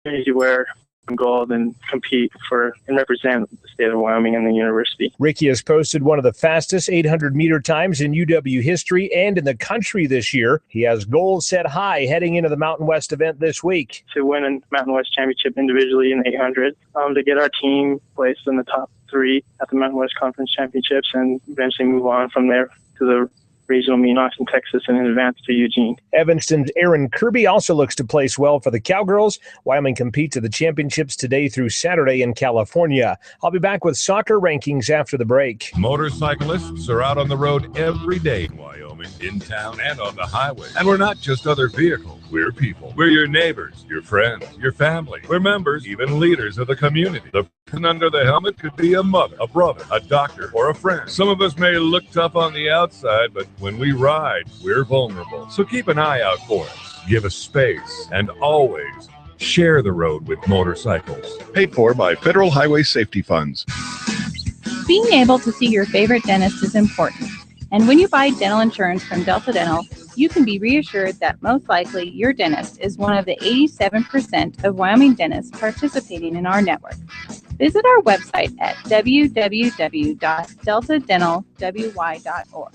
to wear gold and compete for and represent the state of Wyoming and the university. Ricky has posted one of the fastest 800-meter times in UW history and in the country this year. He has goals set high heading into the Mountain West event this week. To win a Mountain West championship individually in 800, to get our team placed in the top 3 at the Mountain West Conference Championships and eventually move on from there to the regional meet in Austin, Texas, and in advance to Eugene. Evanston's Aaron Kirby also looks to place well for the Cowgirls. Wyoming competes at the championships today through Saturday in California. I'll be back with soccer rankings after the break. Motorcyclists are out on the road every day in Wyoming, in town and on the highway. And we're not just other vehicles. We're people. We're your neighbors, your friends, your family. We're members, even leaders of the community. The person under the helmet could be a mother, a brother, a doctor, or a friend. Some of us may look tough on the outside, but when we ride, we're vulnerable. So keep an eye out for us. Give us space, and always share the road with motorcycles. Paid for by Federal Highway Safety Funds. Being able to see your favorite dentist is important. And when you buy dental insurance from Delta Dental, you can be reassured that most likely your dentist is one of the 87% of Wyoming dentists participating in our network. Visit our website at www.deltadentalwy.org.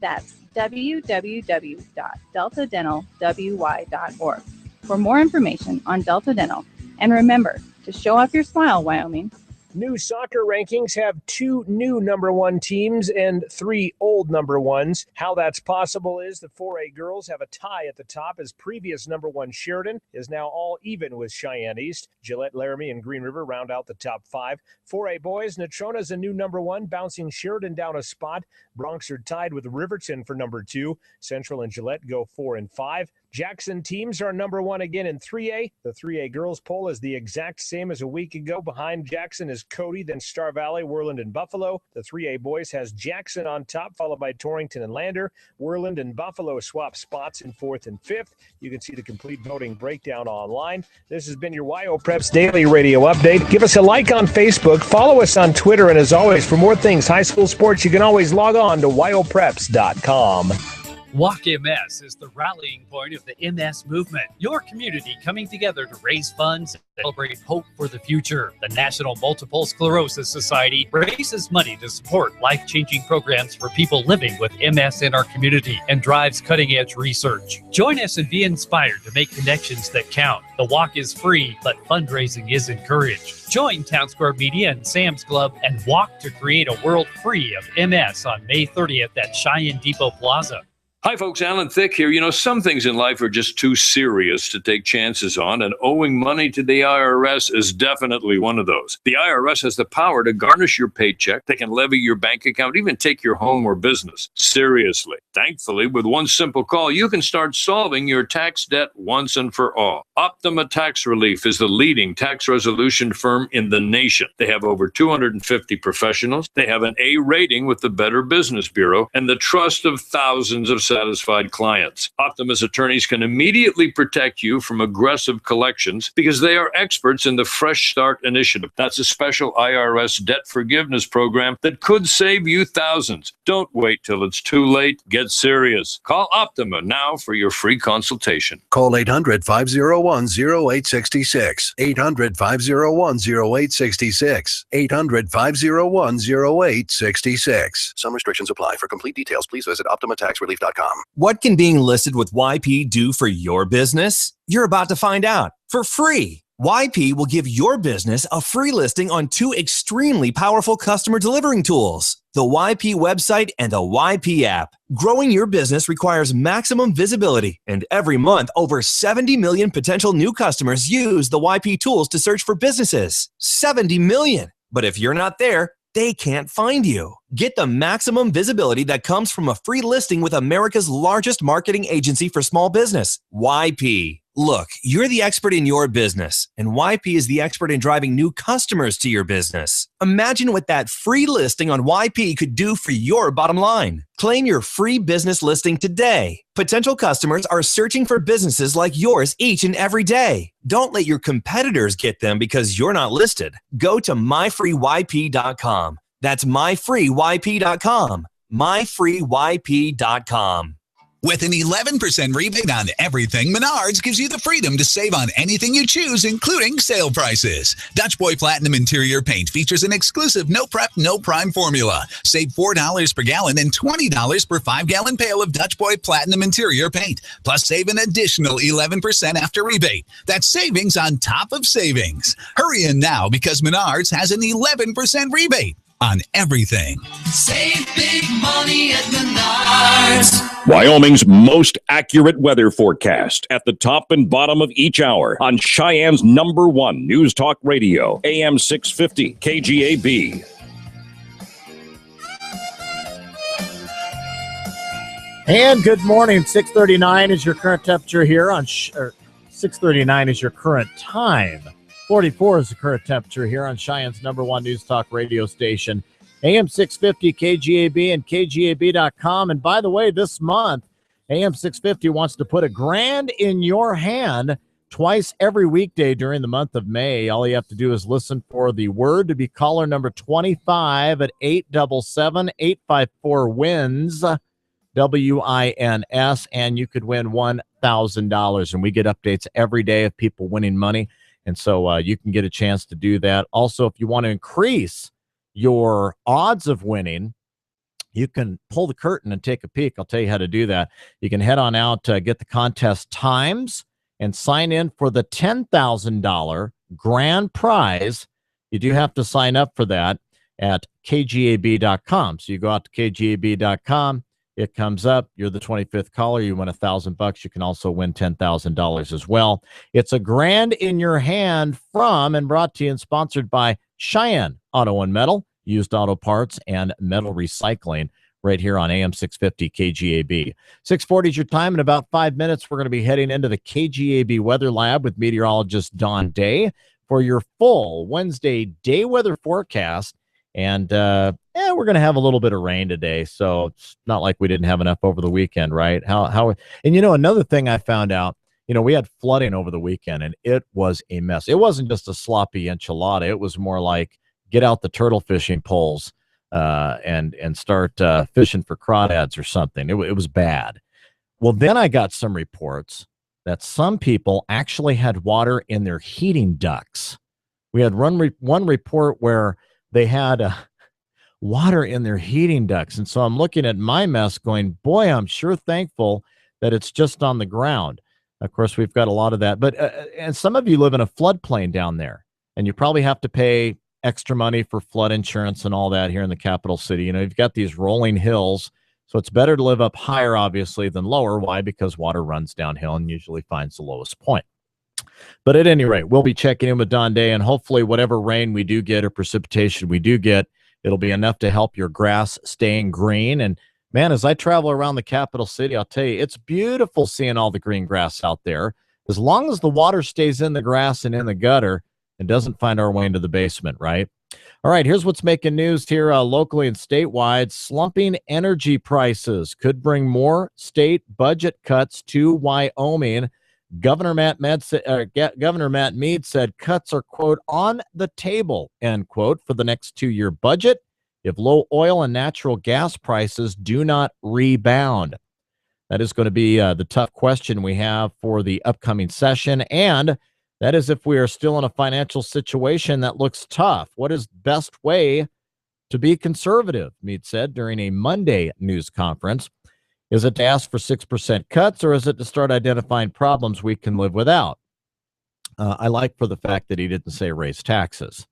That's www.deltadentalwy.org for more information on Delta Dental. And remember to show off your smile, Wyoming. New soccer rankings have 2 new number 1 teams and 3 old number 1s. How that's possible is the 4A girls have a tie at the top as previous number 1 Sheridan is now all even with Cheyenne East. Gillette, Laramie, and Green River round out the top 5. 4A boys, Natrona's a new number 1, bouncing Sheridan down a spot. Bronx are tied with Riverton for number 2. Central and Gillette go 4 and 5. Jackson teams are number 1 again in 3A. The 3A girls poll is the exact same as a week ago. Behind Jackson is Cody, then Star Valley, Worland, and Buffalo. The 3A boys has Jackson on top, followed by Torrington and Lander. Worland and Buffalo swap spots in 4th and 5th. You can see the complete voting breakdown online. This has been your WyoPreps Daily Radio Update. Give us a like on Facebook, follow us on Twitter, and as always, for more things high school sports, you can always log on to wyopreps.com. Walk MS is the rallying point of the MS movement. Your community coming together to raise funds and celebrate hope for the future. The National Multiple Sclerosis Society raises money to support life-changing programs for people living with MS in our community and drives cutting-edge research. Join us and be inspired to make connections that count. The walk is free, but fundraising is encouraged. Join Town Square Media and Sam's Club and walk to create a world free of MS on May 30th at Cheyenne Depot Plaza. Hi, folks. Alan Thicke here. You know, some things in life are just too serious to take chances on, and owing money to the IRS is definitely one of those. The IRS has the power to garnish your paycheck. They can levy your bank account, even take your home or business. Seriously. Thankfully, with one simple call, you can start solving your tax debt once and for all. Optima Tax Relief is the leading tax resolution firm in the nation. They have over 250 professionals. They have an A rating with the Better Business Bureau and the trust of thousands of satisfied clients. Optima's attorneys can immediately protect you from aggressive collections because they are experts in the Fresh Start Initiative. That's a special IRS debt forgiveness program that could save you thousands. Don't wait till it's too late. Get serious. Call Optima now for your free consultation. Call 800-501-0866. 800-501-0866. 800-501-0866. Some restrictions apply. For complete details, please visit OptimaTaxRelief.com. What can being listed with YP do for your business? You're about to find out for free. YP will give your business a free listing on 2 extremely powerful customer delivering tools, the YP website and the YP app. Growing your business requires maximum visibility, and every month, over 70 million potential new customers use the YP tools to search for businesses. 70 million. But if you're not there, they can't find you. Get the maximum visibility that comes from a free listing with America's largest marketing agency for small business, YP. Look, you're the expert in your business, and YP is the expert in driving new customers to your business. Imagine what that free listing on YP could do for your bottom line. Claim your free business listing today. Potential customers are searching for businesses like yours each and every day. Don't let your competitors get them because you're not listed. Go to myfreeyp.com. That's myfreeyp.com. myfreeyp.com. With an 11% rebate on everything, Menards gives you the freedom to save on anything you choose, including sale prices. Dutch Boy Platinum Interior Paint features an exclusive no prep, no prime formula. Save $4 per gallon and $20 per 5-gallon pail of Dutch Boy Platinum Interior Paint. Plus, save an additional 11% after rebate. That's savings on top of savings. Hurry in now because Menards has an 11% rebate on everything. Save big money at Menards. Wyoming's most accurate weather forecast at the top and bottom of each hour on Cheyenne's #1 News Talk Radio, AM 650 KGAB. And good morning. 6:39 is your current temperature here on 6:39 is your current time. 44 is the current temperature here on Cheyenne's #1 News Talk radio station, AM 650 KGAB and KGAB.com. And by the way, this month, AM 650 wants to put $1,000 in your hand twice every weekday during the month of May. All you have to do is listen for the word to be caller number 25 at 877-854-WINS, WINS, and you could win $1,000. And we get updates every day of people winning money. And so you can get a chance to do that. Also, if you want to increase your odds of winning, you can pull the curtain and take a peek. I'll tell you how to do that. You can head on out, get the contest times, and sign in for the $10,000 grand prize. You do have to sign up for that at KGAB.com. So you go out to KGAB.com. It comes up. You're the 25th caller. You win $1,000. You can also win $10,000 as well. It's $1,000 in your hand from and brought to you and sponsored by Cheyenne Auto and Metal, used auto parts and metal recycling right here on AM 650 KGAB. 6:40 is your time. In about 5 minutes, we're going to be heading into the KGAB Weather Lab with meteorologist Don Day for your full Wednesday day weather forecast. And we're going to have a little bit of rain today, so it's not like we didn't have enough over the weekend, right? And another thing I found out, we had flooding over the weekend, and it was a mess. It wasn't just a sloppy enchilada. It was more like get out the turtle fishing poles and start fishing for crawdads or something. It was bad. Well, then I got some reports that some people actually had water in their heating ducts. We had one report where they had water in their heating ducts. And so I'm looking at my mess going, boy, I'm sure thankful that it's just on the ground. Of course, we've got a lot of that. But and some of you live in a floodplain down there, and you probably have to pay extra money for flood insurance and all that here in the capital city. You've got these rolling hills, so it's better to live up higher, obviously, than lower. Why? Because water runs downhill and usually finds the lowest point. But at any rate, we'll be checking in with Don Day, and hopefully whatever rain we do get or precipitation we do get, it'll be enough to help your grass staying green. And man, as I travel around the capital city, I'll tell you, it's beautiful seeing all the green grass out there. As long as the water stays in the grass and in the gutter and doesn't find our way into the basement, right? All right, here's what's making news here locally and statewide. Slumping energy prices could bring more state budget cuts to Wyoming. Governor Matt Mead said cuts are, quote, on the table, end quote, for the next 2-year budget if low oil and natural gas prices do not rebound. That is going to be the tough question we have for the upcoming session, and that is if we are still in a financial situation that looks tough. What is the best way to be conservative, Mead said during a Monday news conference. Is it to ask for 6% cuts, or is it to start identifying problems we can live without? I like for the fact that he didn't say raise taxes.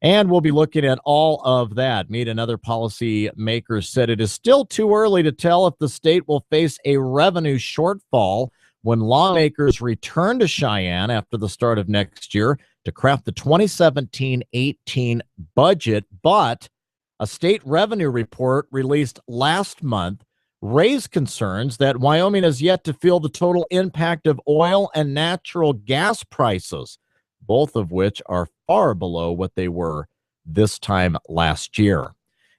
And we'll be looking at all of that. Mead and other policy makers said it is still too early to tell if the state will face a revenue shortfall when lawmakers return to Cheyenne after the start of next year to craft the 2017-18 budget. But a state revenue report released last month raised concerns that Wyoming has yet to feel the total impact of oil and natural gas prices, both of which are far below what they were this time last year.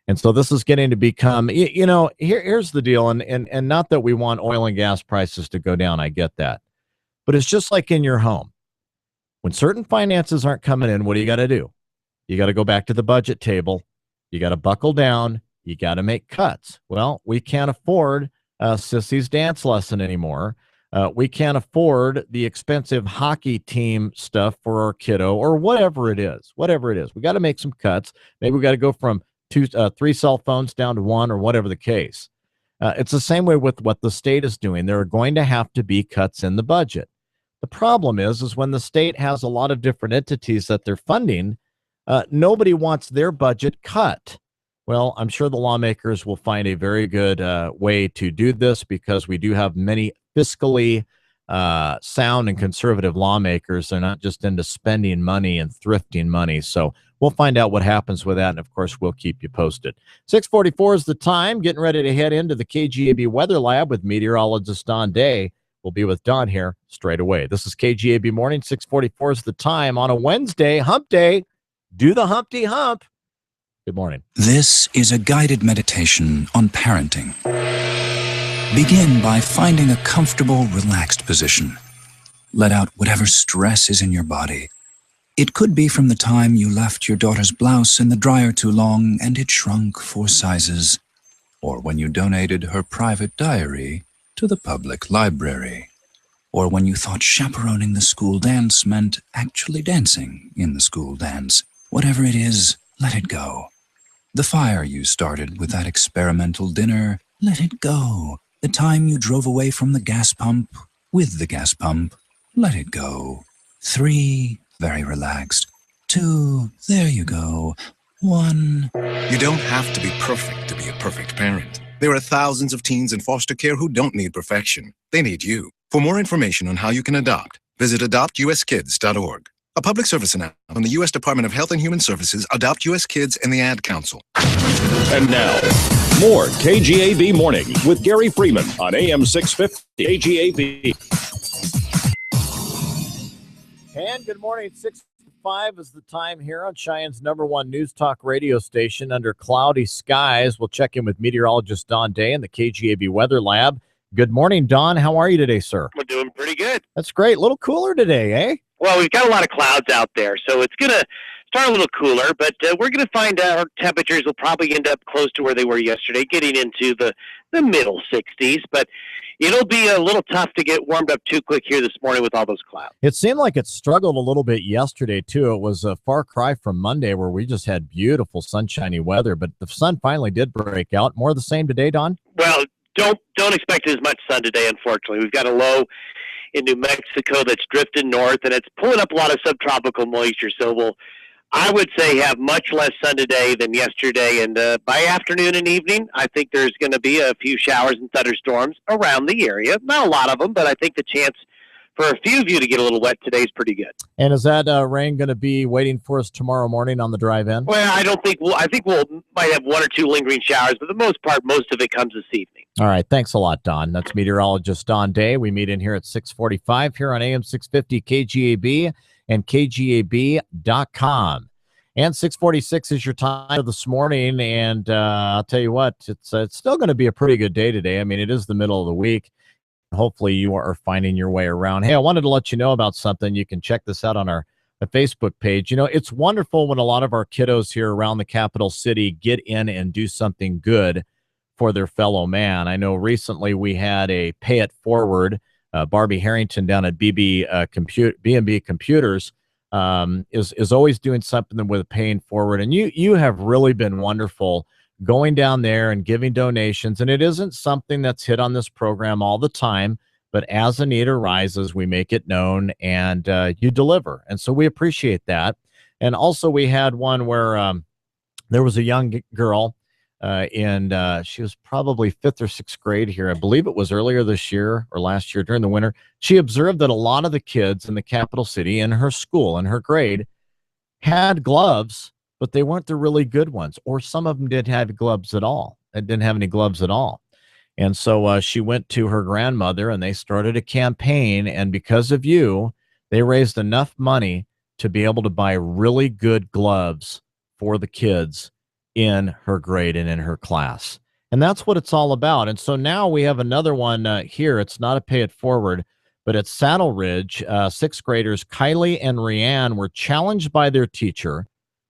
And so this is getting to become, here's the deal, and not that we want oil and gas prices to go down, I get that. But it's just like in your home. When certain finances aren't coming in, what do you got to do? You got to go back to the budget table. You got to buckle down. You got to make cuts. Well, we can't afford Sissy's dance lesson anymore. We can't afford the expensive hockey team stuff for our kiddo, or whatever it is. We got to make some cuts. Maybe we got to go from 3 cell phones down to 1, or whatever the case. It's the same way with what the state is doing. There are going to have to be cuts in the budget. The problem is when the state has a lot of different entities that they're funding, nobody wants their budget cut. Well, I'm sure the lawmakers will find a very good way to do this, because we do have many fiscally sound and conservative lawmakers. They're not just into spending money and thrifting money. So we'll find out what happens with that. And of course, we'll keep you posted. 6:44 is the time. Getting ready to head into the KGAB Weather Lab with meteorologist Don Day. We'll be with Don here straight away. This is KGAB Morning. 6:44 is the time on a Wednesday, hump day. Do the Humpty Hump. Good morning. This is a guided meditation on parenting. Begin by finding a comfortable, relaxed position. Let out whatever stress is in your body. It could be from the time you left your daughter's blouse in the dryer too long and it shrunk 4 sizes, or when you donated her private diary to the public library, or when you thought chaperoning the school dance meant actually dancing in the school dance. Whatever it is, let it go. The fire you started with that experimental dinner, let it go. The time you drove away from the gas pump with the gas pump, let it go. 3, very relaxed. 2, there you go. 1. You don't have to be perfect to be a perfect parent. There are thousands of teens in foster care who don't need perfection. They need you. For more information on how you can adopt, visit adoptuskids.org. A public service announcement from the U.S. Department of Health and Human Services, Adopt U.S. Kids, and the Ad Council. And now, more KGAB Morning with Gary Freeman on AM 650 KGAB. And good morning. 6:05 is the time here on Cheyenne's #1 news talk radio station under cloudy skies. We'll check in with meteorologist Don Day in the KGAB Weather Lab. Good morning, Don. How are you today, sir? We're doing pretty good. That's great. A little cooler today, eh? Well, we've got a lot of clouds out there, so it's going to start a little cooler, but we're going to find our temperatures will probably end up close to where they were yesterday, getting into the middle 60s, but it'll be a little tough to get warmed up too quick here this morning with all those clouds. It seemed like it struggled a little bit yesterday, too. It was a far cry from Monday, where we just had beautiful sunshiny weather, but the sun finally did break out. More of the same today, Don? Well, don't expect as much sun today, unfortunately. We've got a low in New Mexico that's drifting north, and it's pulling up a lot of subtropical moisture. So we'll, I would say, have much less sun today than yesterday. And by afternoon and evening, I think there's going to be a few showers and thunderstorms around the area. Not a lot of them, but I think the chance for a few of you to get a little wet today is pretty good. And is that rain going to be waiting for us tomorrow morning on the drive in? Well, I don't think I think we'll might have 1 or 2 lingering showers, but for the most part, most of it comes this evening. All right. Thanks a lot, Don. That's meteorologist Don Day. We meet in here at 6:45 here on AM 650 KGAB and KGAB.com. And 6:46 is your time this morning. And I'll tell you what, it's still going to be a pretty good day today. I mean, it is the middle of the week. Hopefully you are finding your way around. Hey, I wanted to let you know about something. You can check this out on our Facebook page. You know, it's wonderful when a lot of our kiddos here around the capital city get in and do something good for their fellow man. I know recently we had a Pay It Forward. Barbie Harrington down at B&B Computers is always doing something with paying forward. And you have really been wonderful going down there and giving donations. And it isn't something that's hit on this program all the time, but as a need arises, we make it known and you deliver. And so we appreciate that. And also we had one where there was a young girl and she was probably 5th or 6th grade here. I believe it was earlier this year or last year during the winter. She observed that a lot of the kids in the capital city in her school, in her grade, had gloves, but they weren't the really good ones, or some of them didn't have gloves at all. They didn't have any gloves at all. And so she went to her grandmother and they started a campaign. And because of you, they raised enough money to be able to buy really good gloves for the kids in her grade and in her class. And that's what it's all about. And so now we have another one here. It's not a Pay It Forward, but at Saddle Ridge, 6th graders Kylie and Rianne were challenged by their teacher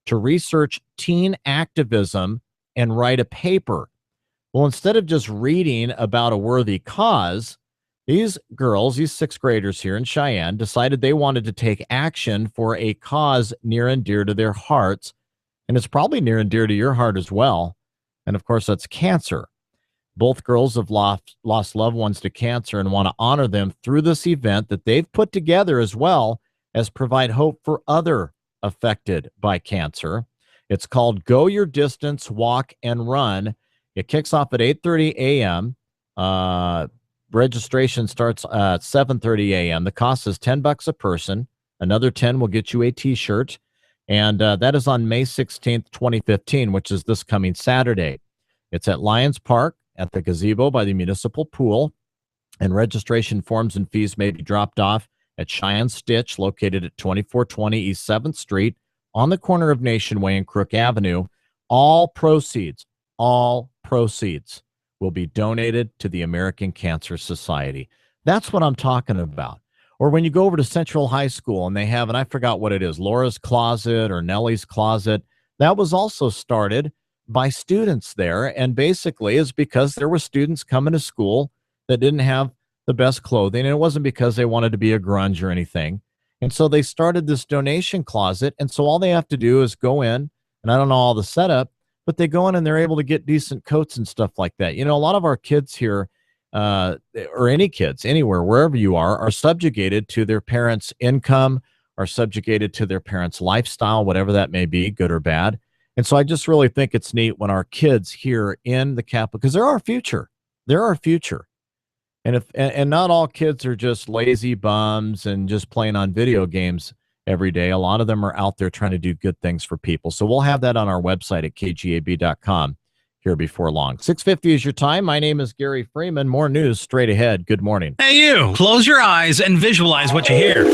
to research teen activism and write a paper. Well, instead of just reading about a worthy cause, these girls, these sixth graders here in Cheyenne, decided they wanted to take action for a cause near and dear to their hearts. And it's probably near and dear to your heart as well. And of course, that's cancer. Both girls have lost loved ones to cancer and want to honor them through this event that they've put together, as well as provide hope for other affected by cancer. It's called Go Your Distance, Walk and Run. It kicks off at 8:30 a.m. Registration starts at 7:30 a.m. The cost is $10 a person. Another 10 will get you a T-shirt. And that is on May 16th, 2015, which is this coming Saturday. It's at Lions Park at the gazebo by the municipal pool. And registration forms and fees may be dropped off at Cheyenne Stitch, located at 2420 East 7th Street on the corner of Nation Way and Crook Avenue. All proceeds will be donated to the American Cancer Society. That's what I'm talking about. Or when you go over to Central High School and they have, and I forgot what it is, Laura's Closet or Nellie's Closet, that was also started by students there. And basically is because there were students coming to school that didn't have the best clothing. And it wasn't because they wanted to be a grunge or anything. And so they started this donation closet. And so all they have to do is go in, and I don't know all the setup, but they go in and they're able to get decent coats and stuff like that. You know, a lot of our kids here, or any kids anywhere, wherever you are subjugated to their parents' income, are subjugated to their parents' lifestyle, whatever that may be, good or bad. And so I just really think it's neat when our kids here in the capital, because they're our future. And not all kids are just lazy bums and just playing on video games every day. A lot of them are out there trying to do good things for people. So we'll have that on our website at kgab.com here before long. 6:50 is your time. My name is Gary Freeman. More news straight ahead. Good morning. Hey, you. Close your eyes and visualize what you hear.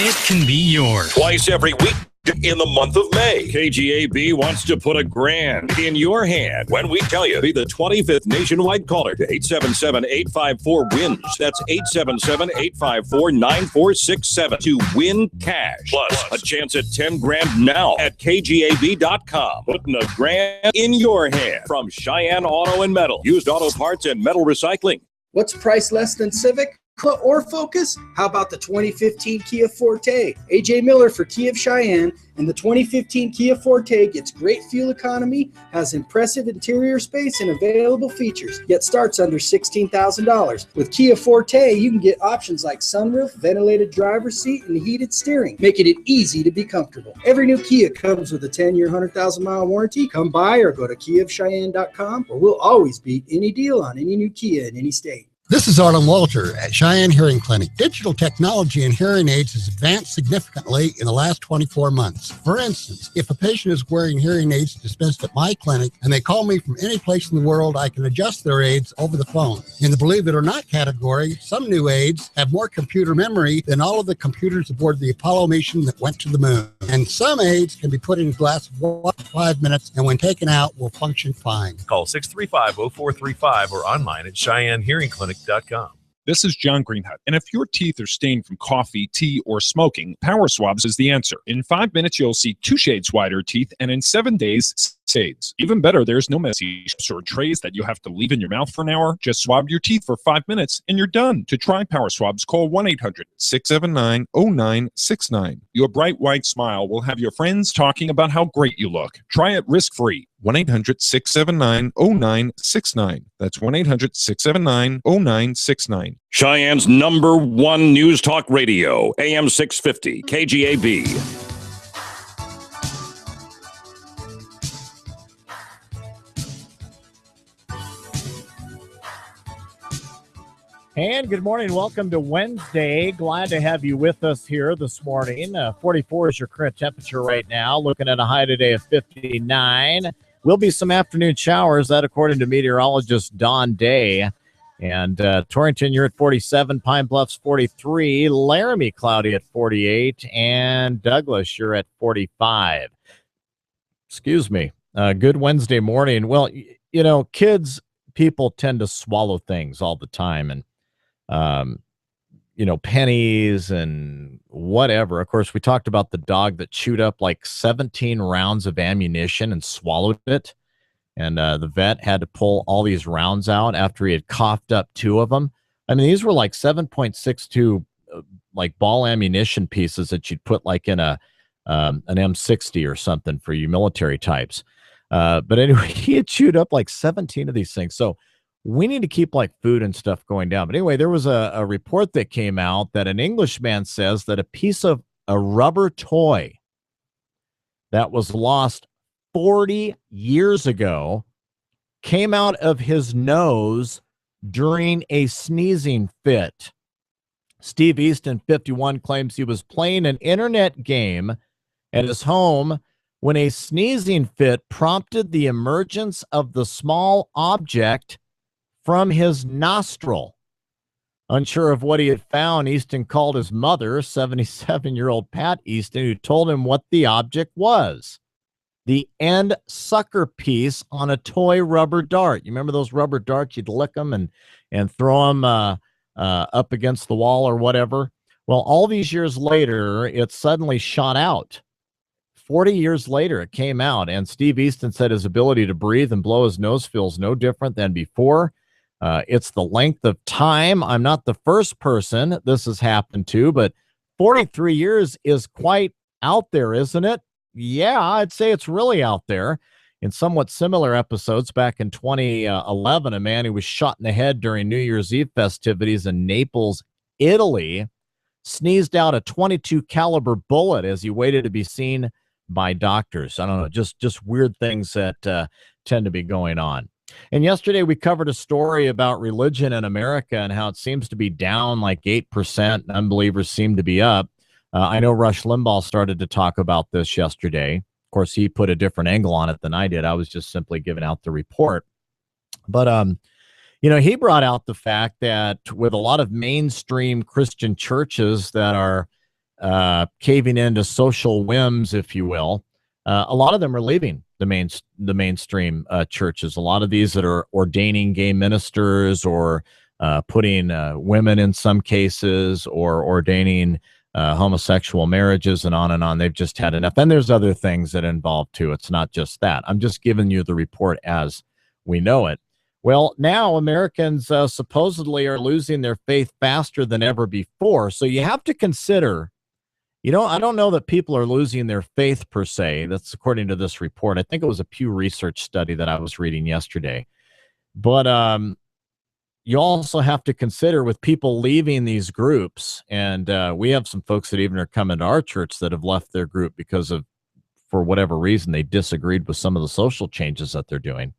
It can be yours. Twice every week in the month of May, KGAB wants to put $1,000 in your hand when we tell you be the 25th nationwide caller to 877-854-WINS. That's 877-854-9467 to win cash. Plus a chance at $10,000 now at KGAB.com. Putting $1,000 in your hand from Cheyenne Auto and Metal, used auto parts and metal recycling. What's price less than Civic or Focus? How about the 2015 Kia Forte? AJ Miller for Kia of Cheyenne, and the 2015 Kia Forte gets great fuel economy, has impressive interior space and available features, yet starts under $16,000. With Kia Forte, you can get options like sunroof, ventilated driver's seat, and heated steering, making it easy to be comfortable. Every new Kia comes with a 10-year, 100,000-mile warranty. Come by or go to KiaofCheyenne.com, or we'll always beat any deal on any new Kia in any state. This is Arlen Walter at Cheyenne Hearing Clinic. Digital technology in hearing aids has advanced significantly in the last 24 months. For instance, if a patient is wearing hearing aids dispensed at my clinic and they call me from any place in the world, I can adjust their aids over the phone. In the believe it or not category, some new aids have more computer memory than all of the computers aboard the Apollo mission that went to the moon. And some aids can be put in a glass of water for 5 minutes and when taken out will function fine. Call 635-0435 or online at CheyenneHearingClinic.com. This is John Greenhut, and if your teeth are stained from coffee, tea, or smoking, Power Swabs is the answer. In 5 minutes, you'll see 2 shades whiter teeth, and in 7 days, shades. Even better, there's no messy or trays that you have to leave in your mouth for an hour. Just swab your teeth for 5 minutes, and you're done. To try Power Swabs, call 1-800-679-0969. Your bright white smile will have your friends talking about how great you look. Try it risk-free. 1-800-679-0969. That's 1-800-679-0969. Cheyenne's #1 news talk radio, AM 650, KGAB. And good morning. Welcome to Wednesday. Glad to have you with us here this morning. 44 is your current temperature right now. Looking at a high today of 59. Will be some afternoon showers, that according to meteorologist Don Day. And Torrington, you're at 47. Pine Bluff's 43. Laramie, cloudy at 48. And Douglas, you're at 45. Excuse me. Good Wednesday morning. Well, you know, people tend to swallow things all the time. And you know, pennies and whatever. Of course, we talked about the dog that chewed up like 17 rounds of ammunition and swallowed it. And the vet had to pull all these rounds out after he had coughed up 2 of them. I mean, these were like 7.62 like ball ammunition pieces that you'd put like in an M60 or something for you military types. But anyway, he had chewed up like 17 of these things. So we need to keep like food and stuff going down. But anyway, there was a report that came out that an Englishman says that a piece of a rubber toy that was lost 40 years ago came out of his nose during a sneezing fit. Steve Easton, 51, claims he was playing an internet game at his home when a sneezing fit prompted the emergence of the small object from his nostril. Unsure of what he had found, Easton called his mother, 77-year-old Pat Easton, who told him what the object was. The end sucker piece on a toy rubber dart. You remember those rubber darts? You'd lick them and throw them up against the wall or whatever. Well, all these years later, it suddenly shot out. 40 years later, it came out, and Steve Easton said his ability to breathe and blow his nose feels no different than before. It's the length of time. I'm not the first person this has happened to, but 43 years is quite out there, isn't it? Yeah, I'd say it's really out there. In somewhat similar episodes back in 2011, a man who was shot in the head during New Year's Eve festivities in Naples, Italy, sneezed out a .22 caliber bullet as he waited to be seen by doctors. I don't know, just weird things that tend to be going on. And yesterday we covered a story about religion in America and how it seems to be down like 8%, and unbelievers seem to be up. I know Rush Limbaugh started to talk about this yesterday. Of course, he put a different angle on it than I did. I was just simply giving out the report. But, he brought out the fact that with a lot of mainstream Christian churches that are caving into social whims, if you will, a lot of them are leaving the mainstream churches. A lot of these that are ordaining gay ministers or putting women in some cases or ordaining homosexual marriages and on. They've just had enough. And there's other things that involve too. It's not just that. I'm just giving you the report as we know it. Well, now Americans supposedly are losing their faith faster than ever before. So you have to consider, I don't know that people are losing their faith per se. That's according to this report. I think it was a Pew Research study that I was reading yesterday. But you also have to consider with people leaving these groups, and we have some folks that even are coming to our church that have left their group because of, for whatever reason, they disagreed with some of the social changes that they're doing.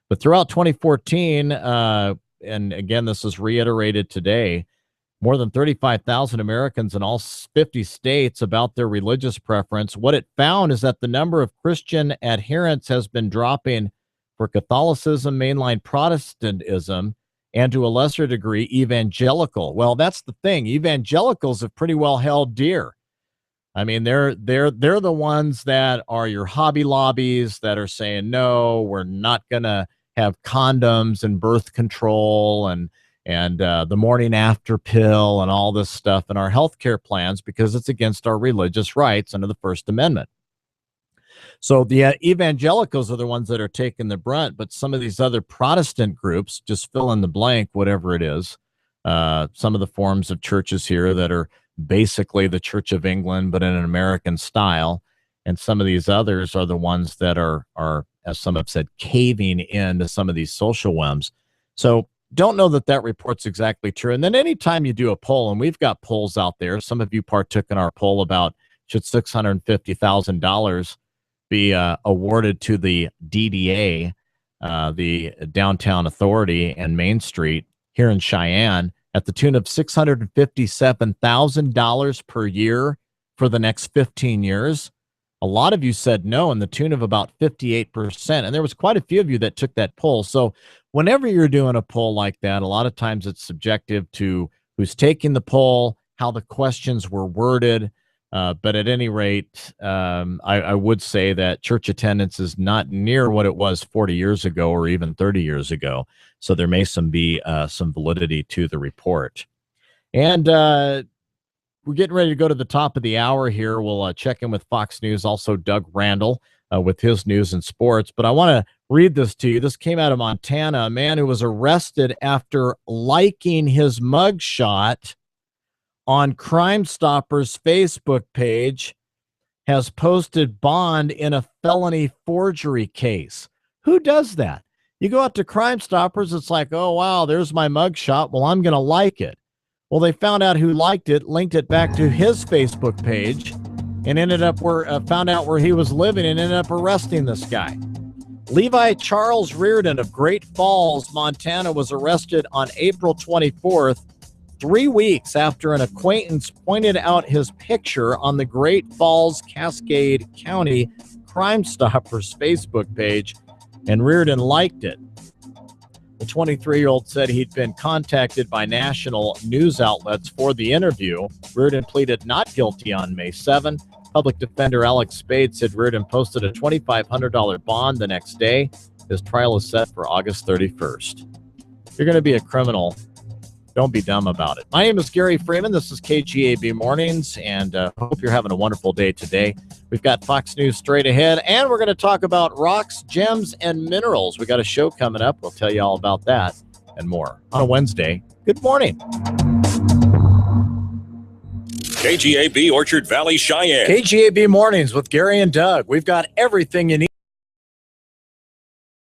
But throughout 2014, and again, this is reiterated today, more than 35,000 Americans in all 50 states about their religious preference. What it found is that the number of Christian adherents has been dropping for Catholicism, mainline Protestantism, and to a lesser degree, evangelical. Well, that's the thing. Evangelicals have pretty well held dear. I mean, they're the ones that are your Hobby Lobbies that are saying, no, we're not going to have condoms and birth control and the morning after pill and all this stuff in our healthcare plans because it's against our religious rights under the First Amendment. So the evangelicals are the ones that are taking the brunt, but some of these other Protestant groups, just fill in the blank, whatever it is, some of the forms of churches here that are basically the Church of England, but in an American style, and some of these others are the ones that are, as some have said, caving into some of these social whims. So don't know that report's exactly true. And then anytime you do a poll, and we've got polls out there, some of you partook in our poll about should $650,000 be awarded to the DDA, the Downtown Authority and Main Street here in Cheyenne at the tune of $657,000 per year for the next 15 years. A lot of you said no, in the tune of about 58%. And there was quite a few of you that took that poll. So whenever you're doing a poll like that, a lot of times it's subjective to who's taking the poll, how the questions were worded. But at any rate, I would say that church attendance is not near what it was 40 years ago or even 30 years ago. So there may be some validity to the report. And we're getting ready to go to the top of the hour here. We'll check in with Fox News, also Doug Randall. with his news and sports. But I want to read this to you. This came out of Montana. A man who was arrested after liking his mugshot on Crime Stoppers' Facebook page has posted bond in a felony forgery case. Who does that? You go out to Crime Stoppers, it's like, oh, wow, there's my mugshot. Well, I'm going to like it. Well, they found out who liked it, linked it back to his Facebook page, and ended up found out where he was living and ended up arresting this guy. Levi Charles Reardon of Great Falls, Montana, was arrested on April 24th, 3 weeks after an acquaintance pointed out his picture on the Great Falls Cascade County Crime Stoppers Facebook page, and Reardon liked it. The 23-year-old said he'd been contacted by national news outlets for the interview. Reardon pleaded not guilty on May 7. Public defender Alex Spade said Reardon posted a $2,500 bond the next day. His trial is set for August 31st. If you're going to be a criminal, don't be dumb about it. My name is Gary Freeman. This is KGAB Mornings, and hope you're having a wonderful day today. We've got Fox News straight ahead, and we're going to talk about rocks, gems, and minerals. We got a show coming up. We'll tell you all about that and more on a Wednesday. Good morning. KGAB Orchard Valley, Cheyenne. KGAB Mornings with Gary and Doug. We've got everything you need.